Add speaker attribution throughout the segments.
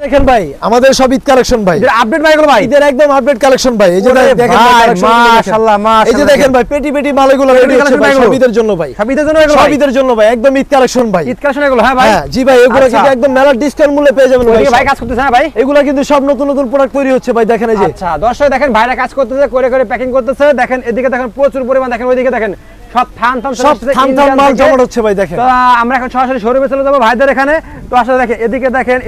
Speaker 1: দেখেন ভাই আমাদের সব ঈদ কালেকশন ভাই
Speaker 2: আপডেট ভাই এগুলো ভাই
Speaker 1: ঈদের একদম আপডেট কালেকশন ভাই এই যে দেখেন
Speaker 2: মাশাআল্লাহ মাশাআল্লাহ
Speaker 1: এই যে দেখেন ভাই পেটি পেটি মাল এগুলো রেডি আছে ভাই সব ঈদের জন্য ভাই
Speaker 2: সব ঈদের জন্য এগুলো
Speaker 1: সব ঈদের জন্য ভাই একদম ঈদ কালেকশন ভাই
Speaker 2: ঈদ কালেকশন এগুলো হ্যাঁ ভাই
Speaker 1: হ্যাঁ জি ভাই এগুলো কিন্তু একদম মেলার ডিসকাউন্ট মূল্যে পেয়ে যাবেন ভাই
Speaker 2: ভাই কাজ করতেছে না ভাই
Speaker 1: এগুলো কিন্তু সব নতুন নতুন প্রোডাক্ট তৈরি হচ্ছে ভাই দেখেন এই যে
Speaker 2: আচ্ছা দর্শক দেখেন ভাইরা কাজ করতেছে করে করে প্যাকিং করতেছে দেখেন এদিকে দেখেন প্রচুর পরিমাণ দেখেন ওইদিকে দেখেন সব থান
Speaker 1: মাল জমা হচ্ছে ভাই দেখেন
Speaker 2: তো আমরা এখন সরাসরি শোরুমে চলে যাব ভাইদের এখানে তো আসলে দেখেন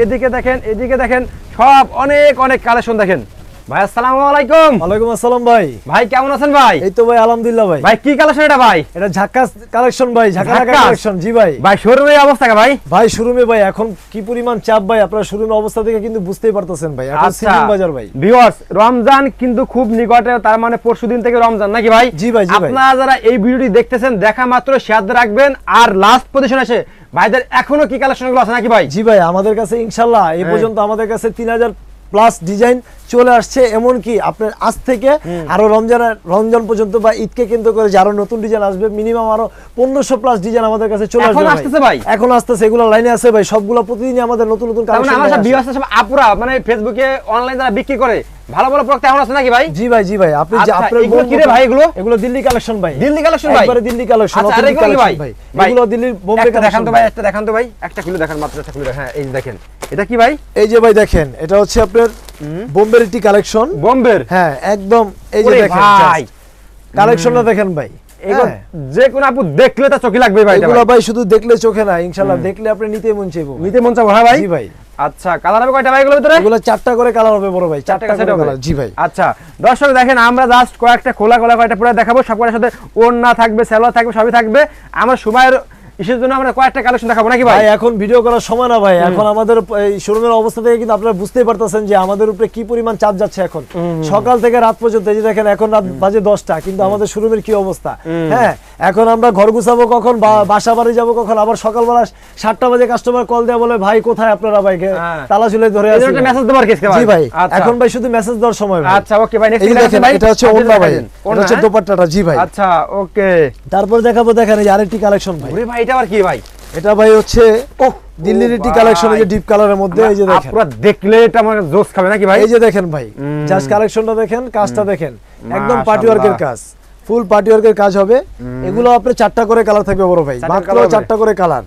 Speaker 2: এদিকে দেখেন সব অনেক অনেক কালেকশন দেখেন ভাই আসসালামু আলাইকুম।
Speaker 1: ওয়ালাইকুম আসসালাম ভাই।
Speaker 2: ভাই কেমন আছেন ভাই?
Speaker 1: এই তো ভাই আলহামদুলিল্লাহ ভাই।
Speaker 2: ভাই কি কালেকশন এটা ভাই?
Speaker 1: এটা ঝাক্কাস কালেকশন ভাই, ঝাক্কা কালেকশন জি ভাই।
Speaker 2: ভাই শোরুমের অবস্থা কি ভাই?
Speaker 1: ভাই শোরুমে ভাই এখন কি পরিমাণ চাপ ভাই আপনারা শোরুমের অবস্থা দেখে কিন্তু বুঝতেই পারতেছেন ভাই। এখন সিজন বাজার ভাই।
Speaker 2: ভিউয়ার্স রমজান কিন্তু খুব নিকটে, তার মানে পরশুদিন থেকে রমজান নাকি ভাই?
Speaker 1: জি ভাই জি ভাই।
Speaker 2: আপনারা যারা এই ভিডিওটি দেখতেছেন দেখা মাত্র শেয়ার রাখবেন আর লাস্ট পজিশন এসে ভাইদের এখনো কি কালেকশনগুলো আছে নাকি ভাই?
Speaker 1: জি ভাই আমাদের কাছে ইনশাআল্লাহ এই পর্যন্ত আমাদের কাছে 3000 প্লাস ডিজাইন চলে আসছে, এমন কি আপনার আজ থেকে আরো রমজান পর্যন্ত বা ঈদকে কেন্দ্র করে যে আরো নতুন ডিজাইন আসবে, মিনিমাম আরো 1500 প্লাস ডিজাইন আমাদের কাছে চলে আসবে
Speaker 2: ভাই।
Speaker 1: এখন আসতেছে, এগুলো লাইনে আছে ভাই, সবগুলো প্রতিদিনই আমাদের নতুন নতুন কালেকশন।
Speaker 2: আমরা সব ভিউয়ার্স সব আপুরা মানে ফেসবুকে অনলাইন যারা বিক্রি করে ভালো ভালো প্রোডাক্ট এখন আছে নাকি ভাই?
Speaker 1: জি ভাই জি ভাই। আপনি যে আপনার
Speaker 2: এগুলো কি রে ভাই? এগুলো
Speaker 1: দিল্লি কালেকশন ভাই।
Speaker 2: দিল্লি কালেকশন ভাই,
Speaker 1: একবারে দিল্লি কালেকশন।
Speaker 2: আচ্ছা আর এগুলো কি ভাই?
Speaker 1: এগুলো দিল্লির বোম্বে কালেকশন।
Speaker 2: দেখান তো ভাই, একটা দেখান তো ভাই, একটা খুলে দেখান, মাত্র একটা খুলে। হ্যাঁ এই দেখেন এটা কি ভাই?
Speaker 1: এই যে ভাই দেখেন এটা হচ্ছে আপনার বোম্বের একটি কালেকশন।
Speaker 2: বোম্বের
Speaker 1: হ্যাঁ একদম। এই যে দেখেন ভাই কালেকশনটা দেখেন ভাই,
Speaker 2: এগুলো যে কোন আপু দেখলে তা চোখে লাগবে ভাই।
Speaker 1: এগুলো ভাই শুধু দেখলে চোখে না, ইনশাআল্লাহ দেখলে আপনি নিতে মন চাইবো।
Speaker 2: নিতে মন চাইবো হ্যাঁ ভাই।
Speaker 1: জি ভাই।
Speaker 2: আচ্ছা কালার হবে কয়টা ভাই এগুলোর ভিতরে?
Speaker 1: এগুলো 4টা করে কালার হবে বড় ভাই, 4টা করে কালার। জি ভাই।
Speaker 2: আচ্ছা দর্শক দেখেন আমরা জাস্ট কয়েকটা খোলা কয়টা পুরো দেখাবো, সবকটার সাথে ওড়না থাকবে, সালোয়ার থাকবে, সবই থাকবে। আমরা সময়ের ইসের জন্য আমরা কয়েকটা কালেকশন দেখাবো নাকি ভাই?
Speaker 1: এখন ভিডিও করার সময় না ভাই, এখন আমাদের এই শোরুমের অবস্থা থেকে কিন্তু আপনারা বুঝতেই পারতেছেন যে আমাদের উপরে কি পরিমাণ চাপ যাচ্ছে এখন সকাল থেকে রাত পর্যন্ত। এই যে দেখেন এখন রাত বাজে 10টা, কিন্তু আমাদের শোরুমের কি অবস্থা। হ্যাঁ এখন আমরা ঘর গুছাবো কখন, বাসা বাড়ি যাবো কখন, আবার সকালবেলা 7টা বাজে কাস্টমার কল দেয়া বলে ভাই কোথায় আপনারা, ভাই তালা ঝুলে ধরে আছে।
Speaker 2: এটা মেসেজ দেওয়ার কেস ভাই।
Speaker 1: জি ভাই এখন ভাই শুধু মেসেজ দেওয়ার সময় ভাই।
Speaker 2: আচ্ছা ওকে ভাই। নেক্সট
Speaker 1: দেখেন এটা হচ্ছে ওড়না ভাই, এটা হচ্ছে দোপাট্টাটা। জি ভাই।
Speaker 2: আচ্ছা ওকে।
Speaker 1: তারপর দেখাবো দেখেন এই আরেকটি কালেকশন ভাই।
Speaker 2: ওরে ভাই এটা আবার কি ভাই?
Speaker 1: এটা ভাই হচ্ছে দিল্লির একটি কালেকশন, এই যে ডিপ কালারের মধ্যে। এই যে দেখেন
Speaker 2: পুরো দেখলে এটা আমার জোস খাবে নাকি ভাই?
Speaker 1: এই যে দেখেন ভাই জাস্ট কালেকশনটা দেখেন, কাজটা দেখেন, একদম পার্টি ওয়ার্কের কাজ, ফুল পার্টি ওয়ার্কের কাজ হবে। এগুলো আপনার 4টা করে কালার থাকবে বড় ভাই, মাত্র 4টা করে কালার।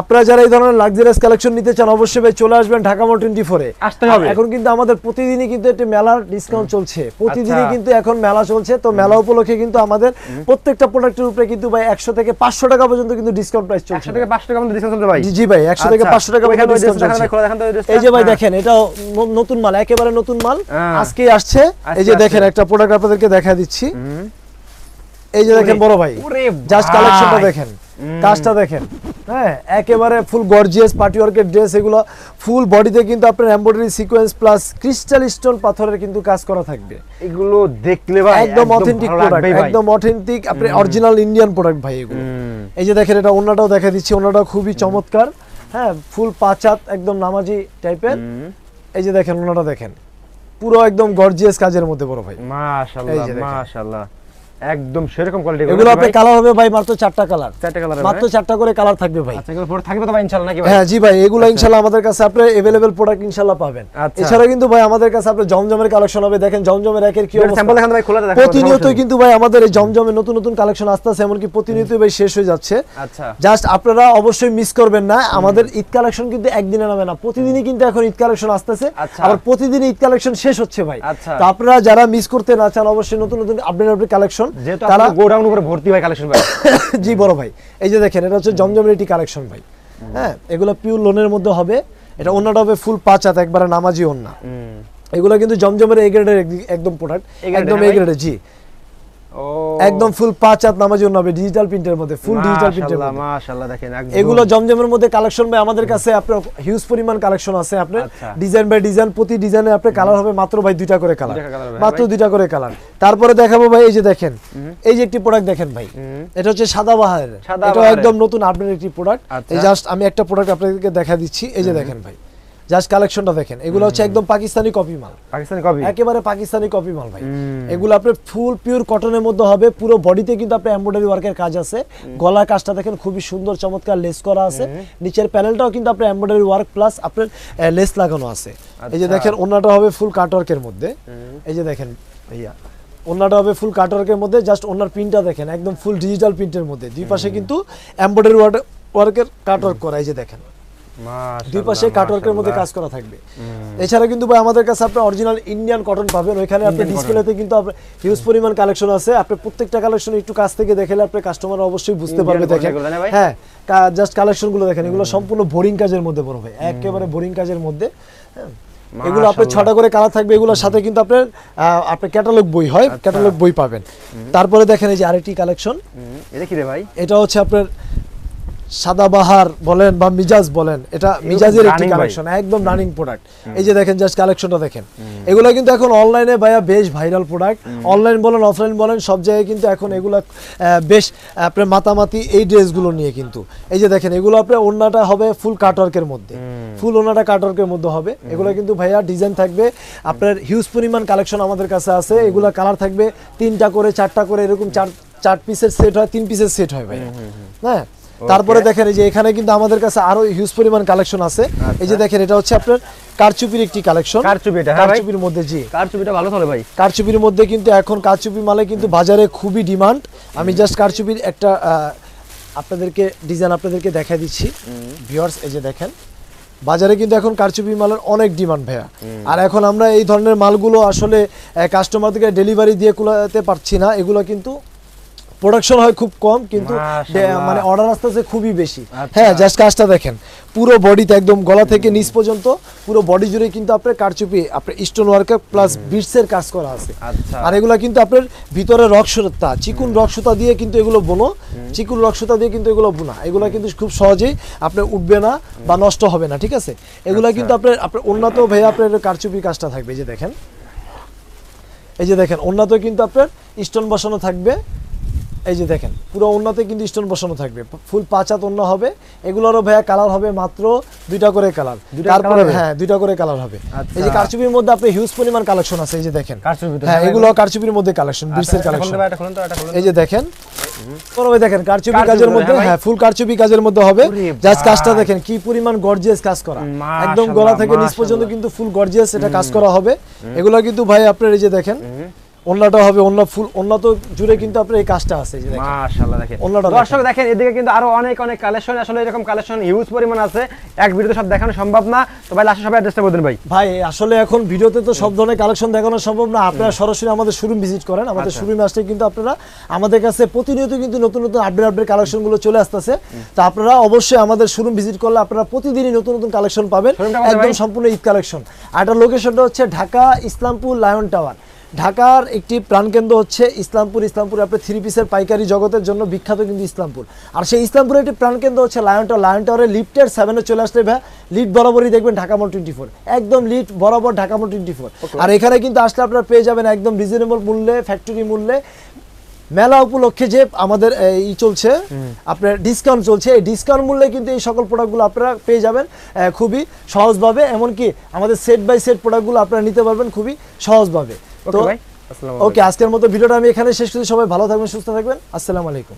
Speaker 1: আপনারা যারা এই ধরনের লাক্সারিয়াস কালেকশন নিতে চান অবশ্যই ভাই চলে আসবেন ঢাকা মল 24 এ আসতে হবে। এখন কিন্তু আমাদের প্রতিদিনই কিন্তু একটা মেলার ডিসকাউন্ট চলছে, প্রতিদিনই কিন্তু এখন মেলা চলছে। তো মেলা উপলক্ষে কিন্তু আমাদের প্রত্যেকটা প্রোডাক্টের উপরে কিন্তু ভাই 100 থেকে 500 টাকা পর্যন্ত কিন্তু ডিসকাউন্ট প্রাইস চলছে।
Speaker 2: 100 থেকে 500 টাকা পর্যন্ত ডিসকাউন্ট চলছে ভাই?
Speaker 1: জি ভাই 100 থেকে 500 টাকা পর্যন্ত ডিসকাউন্ট চলছে। এই যে ভাই দেখেন এটা নতুন মাল, একেবারে নতুন মাল, আজকেই আসছে। এই যে দেখেন একটা প্রোডাক্ট আপনাদেরকে দেখায় দিচ্ছি। এই যে দেখেন বড় ভাই জাস্ট কালেকশনটা দেখেন, কাজটা দেখেন। হ্যাঁ একেবারে ফুল গর্জিয়াস পার্টি ওয়ার্কের ড্রেস। এগুলো ফুল বডিতে কিন্তু আপনার embroidery sequence plus crystal stone পাথরের কিন্তু কাজ করা থাকবে।
Speaker 2: এগুলো দেখলে ভাই
Speaker 1: একদম অথেন্টিক প্রোডাক্ট, একদম অথেন্টিক আপনি অরিজিনাল ইন্ডিয়ান প্রোডাক্ট ভাই এগুলো। এই যে দেখেন এটা ওন্নাটাও দেখা দিচ্ছি, ওন্নাটাও খুবই চমৎকার। হ্যাঁ ফুল 5 হাত একদম নামাজি টাইপের। এই যে দেখেন ওন্নাটা দেখেন পুরো একদম গর্জিয়াস কাজের মধ্যে বড় ভাই।
Speaker 2: মাশাআল্লাহ মাশাআল্লাহ একদম সেরকম কোয়ালিটি।
Speaker 1: এগুলো আপনি কালার হবে ভাই মাত্র 4টা কালার,
Speaker 2: 4টা কালার
Speaker 1: মাত্র 4টা করে কালার থাকবে ভাই।
Speaker 2: আচ্ছা এগুলো পরে থাকবে তো ভাই ইনশাআল্লাহ নাকি ভাই?
Speaker 1: হ্যাঁ জি ভাই এগুলো ইনশাআল্লাহ আমাদের কাছে আপনি अवेलेबल প্রোডাক্ট ইনশাআল্লাহ পাবেন। এছাড়া কিন্তু ভাই আমাদের কাছে আপনি জমজমের কালেকশন হবে। দেখেন জমজমের একের কি অবস্থা।
Speaker 2: স্যাম্পল দেখান ভাই, খোলাটা দেখান।
Speaker 1: প্রতিনিয়তই কিন্তু ভাই আমাদের এই জমজমের নতুন নতুন কালেকশন আসছে, এমন কি প্রতিনিয়তই ভাই শেষ হয়ে যাচ্ছে।
Speaker 2: আচ্ছা
Speaker 1: জাস্ট আপনারা অবশ্যই মিস করবেন না, আমাদের ঈদ কালেকশন কিন্তু একদিনে নামে না, প্রতিদিনই কিন্তু এখন ঈদ কালেকশন আসতেছে, আর প্রতিদিনই ঈদ কালেকশন শেষ হচ্ছে ভাই। তো আপনারা যারা মিস করতে না চান অবশ্যই নতুন নতুন আপডেট কালেকশন,
Speaker 2: তারা গোডাউন উপরে ভর্তি ভাই কালেকশন ভাই।
Speaker 1: জি বড় ভাই এই যে দেখেন এটা হচ্ছে জমজমের একটি কালেকশন ভাই। হ্যাঁ এগুলো পিওর লোনের মধ্যে হবে। এটা ওন্নাটা হবে ফুল 5 হাত একবারে নামাজি ওন্না। এগুলো কিন্তু জমজমের এ গ্রেডের একদম প্রোডাক্ট, একদম এ গ্রেডের। জি একদম ফুল 5 হাত নামাজি ওন্না হবে ডিজিটাল প্রিন্টের মধ্যে, ফুল ডিজিটাল প্রিন্টের মধ্যে।
Speaker 2: মাশাআল্লাহ দেখেন
Speaker 1: এগুলো জমজমের মধ্যে কালেকশন ভাই আমাদের কাছে আপনার হিউজ পরিমাণ কালেকশন আছে। আপনার ডিজাইন বাই ডিজাইন, প্রতি ডিজাইনে আপনার কালার হবে মাত্র ভাই 2টা করে কালার, মাত্র 2টা করে কালার। তারপরে দেখাবো ভাই এই যে দেখেন এই যে একটি প্রোডাক্ট দেখেন ভাই, এটা হচ্ছে সাদাবাহার। এটা একদম নতুন আপডেট একটি প্রোডাক্ট। এই জাস্ট আমি একটা প্রোডাক্ট আপনাদেরকে দেখা দিচ্ছি। এই যে দেখেন ভাই জাস্ট কালেকশনটা দেখেন, এগুলো হচ্ছে একদম পাকিস্তানি কপি মাল,
Speaker 2: পাকিস্তানি কপি,
Speaker 1: একেবারে পাকিস্তানি কপি মাল ভাই। এগুলো আপনার ফুল পিওর কটনের মধ্যে হবে, পুরো বডিতে কিন্তু আপনার এমব্রয়ডারি ওয়ার্কের কাজ আছে। গলার কাজটা দেখেন খুবই সুন্দর চমৎকার লেস করা আছে, নিচের প্যানেলটাও কিন্তু আপনার এমব্রয়ডারি ওয়ার্ক প্লাস আপনার লেস লাগানো আছে। এই যে দেখেন ওন্নাটা হবে ফুল কাটওয়ার্কের মধ্যে, এই যে দেখেন ভাইয়া ওন্নাটা হবে ফুল কাটওয়ার্কের মধ্যে, জাস্ট ওন্নার প্রিন্টটা দেখেন একদম ফুল ডিজিটাল প্রিন্টের মধ্যে, দুই পাশে কিন্তু এমব্রয়ডারি ওয়ার্কের কাটওয়ার্ক করা, এই যে দেখেন দুই পাশে কাটওয়ার্কের মধ্যে কাজ করা থাকবে। এছাড়া কিন্তু ভাই আমাদের কাছে আপনি অরিজিনাল ইন্ডিয়ান কটন পাবেন, ওইখানে আপনি ডিসপ্লেতে কিন্তু আপনার হিউজ পরিমাণ কালেকশন আছে। আপনি প্রত্যেকটা কালেকশন একটু কাছ থেকে দেখলে আপনি কাস্টমার অবশ্যই বুঝতে পারবে। দেখেন হ্যাঁ জাস্ট কালেকশন গুলো দেখেন, এগুলো সম্পূর্ণ বোরিং কাজের মধ্যে বড় ভাই, একেবারে বোরিং কাজের মধ্যে। এগুলো আপনার 6টা করে কালার থাকবে, এগুলোর সাথে কিন্তু আপনার ক্যাটালগ বই হয়, ক্যাটালগ বই পাবেন। তারপরে দেখেন এই যে আরেকটি কালেকশন,
Speaker 2: এটা কি রে ভাই?
Speaker 1: এটা হচ্ছে আপনার সাদাবাহার বলেন বা মিজাজ বলেন, এটা মিজাজের একটি কালেকশন, একদম রানিং প্রোডাক্ট। এই যে দেখেন জাস্ট কালেকশনটা দেখেন, এগুলো কিন্তু এখন অনলাইনে ভাইয়া বেশ ভাইরাল প্রোডাক্ট, অনলাইন বলেন অফলাইন বলেন সব জায়গায় কিন্তু এখন এগুলো বেশ আপনার মাতামাতি এই ড্রেসগুলো নিয়ে কিন্তু। এই যে দেখেন এগুলো আপনার ওন্নাটা হবে ফুল কাটওয়ার্কের মধ্যে, ফুল ওন্নাটা কাটওয়ার্কের মধ্যে হবে। এগুলো কিন্তু ভাইয়া ডিজাইন থাকবে আপনার হিউজ পরিমাণ কালেকশন আমাদের কাছে আছে। এগুলো কালার থাকবে 3টা করে 4টা করে, এরকম 4 পিসের সেট হয়, 3 পিসের সেট হয় ভাইয়া। হ্যাঁ তারপরে দেখেন এই যে এখানে কিন্তু আমাদের কাছে আরো হিউজ পরিমাণ কালেকশন আছে। এই যে দেখেন এটা হচ্ছে আপনার কারচুপির একটি কালেকশন, কারচুপির মধ্যে, জি
Speaker 2: কারচুপিটা ভালো চলে ভাই।
Speaker 1: কারচুপির মধ্যে কিন্তু এখন কারচুপি মালে কিন্তু বাজারে খুবই ডিমান্ড। আমি জাস্ট কারচুপির একটা আপনাদেরকে ডিজাইন আপনাদেরকে দেখাই দিচ্ছি ভিউয়ার্স। এই যে দেখেন বাজারে কিন্তু এখন কারচুপি মালের অনেক ডিমান্ড ভাইয়া। আর এখন আমরা এই ধরনের মালগুলো আসলে কাস্টমারদেরকে ডেলিভারি দিয়ে কুলাতে পারছি না, এগুলো কিন্তু প্রোডাকশন হয় খুব কম, কিন্তু মানে অর্ডার আসতেছে খুবই বেশি। হ্যাঁ জাস্ট কাজটা দেখেন, পুরো বডিতে একদম গলা থেকে নিচ পর্যন্ত পুরো বডি জুড়ে কিন্তু আপনার কারচুপি আপনার স্টোন ওয়ার্কার প্লাস বিটসের কাজ করা আছে। আর এগুলা কিন্তু আপনার ভিতরে রক্সুতা, চিকুন রক্সুতা দিয়ে কিন্তু এগুলো বোনো, চিকুন রক্সুতা দিয়ে কিন্তু এগুলো বোনা, এগুলো কিন্তু খুব সহজেই আপনার উঠবে না বা নষ্ট হবে না, ঠিক আছে। এগুলা কিন্তু আপনার উন্নত ভাইয়া আপনার কারচুপি কাজটা থাকবে। এই যে দেখেন, এই যে দেখেন উন্নত কিন্তু আপনার স্টোন বসানো থাকবে। এই যে দেখেন পুরো ওন্নাতে কিন্তু স্টোন বসানো থাকবে, ফুল 5 হাত ওন্না হবে। এগুলোরও ভাইয়া কালার হবে মাত্র 2টা করে কালার, তারপরে হ্যাঁ 2টা করে কালার হবে। এই যে কারচুপির মধ্যে আপনি হিউজ পরিমাণ কালেকশন আছে। এই যে দেখেন হ্যাঁ এগুলো কারচুপির মধ্যে কালেকশন, বিটসের কালেকশন। এই যে দেখেন পরে দেখেন কারচুপি কাজের মধ্যে, হ্যাঁ ফুল কারচুপি কাজের মধ্যে হবে। জাস্ট কাজটা দেখেন কি পরিমাণ গর্জিয়াস কাজ করা, একদম গলা থেকে নিচ পর্যন্ত কিন্তু ফুল গর্জিয়াস এটা কাজ করা হবে। এগুলো কিন্তু ভাই আপনার এই যে দেখেন ওন্নাটা হবে, ওন্না ফুল ওন্না তো জুড়ে কিন্তু আপনার এই কাজটা আছে। এই যে দেখেন
Speaker 2: মাশাআল্লাহ দেখেন দর্শক দেখেন এদিকে কিন্তু আরো অনেক অনেক কালেকশন, আসলে এরকম কালেকশন হিউজ পরিমাণ আছে, এক ভিডিওতে সব দেখানো সম্ভব না। তো ভাই লাস্টে সবাই অ্যাড্রেসটা বলে দেন ভাই।
Speaker 1: ভাই আসলে এখন ভিডিওতে তো সব ধরনের কালেকশন দেখানো সম্ভব না, আপনারা সরাসরি আমাদের শোরুম ভিজিট করেন। আমাদের শোরুমে আসলে কিন্তু আপনারা আমাদের কাছে প্রতিনিয়ত কিন্তু নতুন নতুন আপডেট কালেকশনগুলো চলে আসতেছে। তো আপনারা অবশ্যই আমাদের শোরুম ভিজিট করলে আপনারা প্রতিদিনই নতুন নতুন কালেকশন পাবেন, একদম সম্পূর্ণ ঈদ কালেকশন। আর এটা লোকেশনটা হচ্ছে ঢাকা ইসলামপুর লায়ন টাওয়ার। ঢাকার একটি প্রাণকেন্দ্র হচ্ছে ইসলামপুর। ইসলামপুর আপনার 3 পিসের পাইকারি জগতের জন্য বিখ্যাত কিন্তু ইসলামপুর। আর সেই ইসলামপুরের একটি প্রাণকেন্দ্র হচ্ছে লায়ন টাওয়ার। লায়ন টাওয়ারের লিফটের 7-এ চলে আসলে ভাই লিফট বরাবরই দেখবেন ঢাকা মল 24, একদম লিফট বরাবর ঢাকা মল 24। আর এখানে কিন্তু আসলে আপনারা পেয়ে যাবেন একদম রিজনেবল মূল্যে, ফ্যাক্টরি মূল্যে। মেলা উপলক্ষে যে আমাদের চলছে আপনার ডিসকাউন্ট চলছে, এই ডিসকাউন্ট মূল্যে কিন্তু এই সকল প্রোডাক্টগুলো আপনারা পেয়ে যাবেন খুবই সহজভাবে। এমনকি আমাদের সেট বাই সেট প্রোডাক্টগুলো আপনারা নিতে পারবেন খুবই সহজভাবে। তো ওকে আজকের মতো ভিডিওটা আমি এখানে শেষ করছি। সবাই ভালো থাকবেন, সুস্থ থাকবেন। আসসালামু আলাইকুম।